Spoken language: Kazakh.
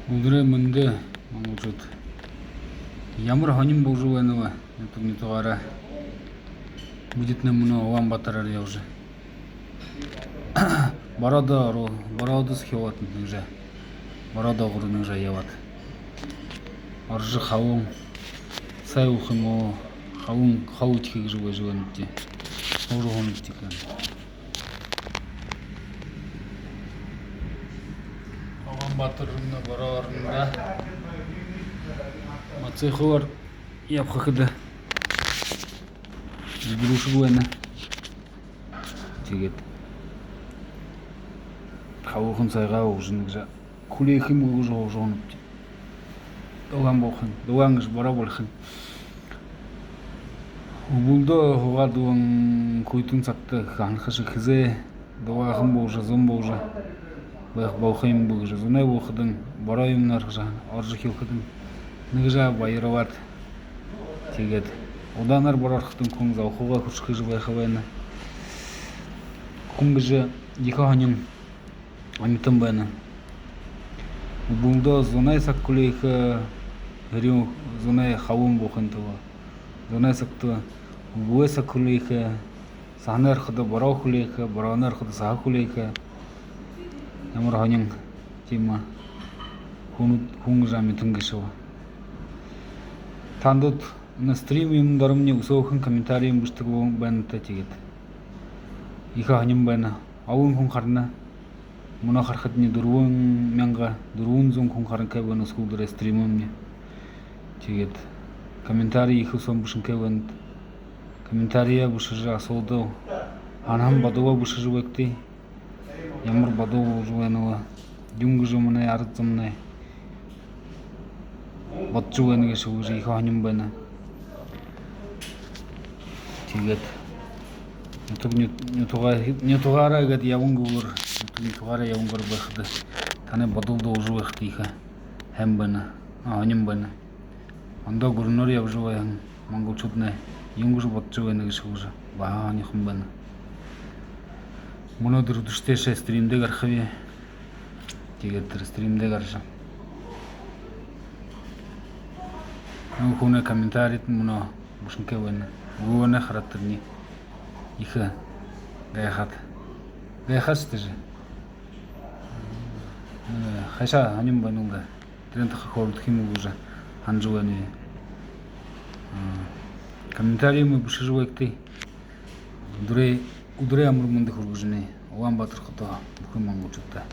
오늘의 문제 망고젓 ямар хоним божуваного это не товара будет на мно вам батарея уже борода схеват уже борода гурын уже яват аржы хавун сай ухимо хавун хаутик живанти уже хонтика батырына барарында мацехор япхакыда жигрушу буена тегет хавухын сайга ужыныгжа кулейхим уже жонуп доган болхын догангыш бара болхын убулдо хугадуан куйтун сакты ханхышы хизе догахым болжа зом болжа бэх болхым болжа зунай болхыдын барайым наржа аржы хилхыдын ныгжа байырават тегет оданар барархтын кун заухуга кушкыжы байхавайна кунгыжы диханим анитым байна убулдо зунай саккулейха грю зунай хавун болхынтыва зунай сакты буэ саккулейха санар хыда барау хулейха баранар хыда саха хулейха ямар ханим тима хунгжами тунгышева тандут на стриме дарымне усоухын комментарием быштыгы бэнта тегет иха ханим бэна ауын хун харна муна хархатне дурун мянга дурун зон хун харн кэвэн скулдыра стримымне тегет комментарий ихы сон бышын кэвэн комментария бышыжа солды анам бадова бышыжы бэкти ямар бадова жуэнова юнгыжы мынай арытзымнай батжуэнге шугыжы иха ханим бэна тегет не тугара гад явунгур не тугара явунгур бэхды таны бадулды ужу бэхты иха хэм бэна ханим бэна анда гурнор явжуээн мангучуднай юнгыжы батжуэнге шугыжы баа нихым бэна мұны дұрдыштеше стримде гархаве тегеттір стримде гаржа хуне комментарит мұны бушынке вэна уэна хараттырни ихы гайхат стежи хайша аним бэнулда трентаха хордхиму уже анжуэни комментарии мы бушыжуэкты удурей амыр мынды хургужуне оған батыр қыта бүкін маңғучутта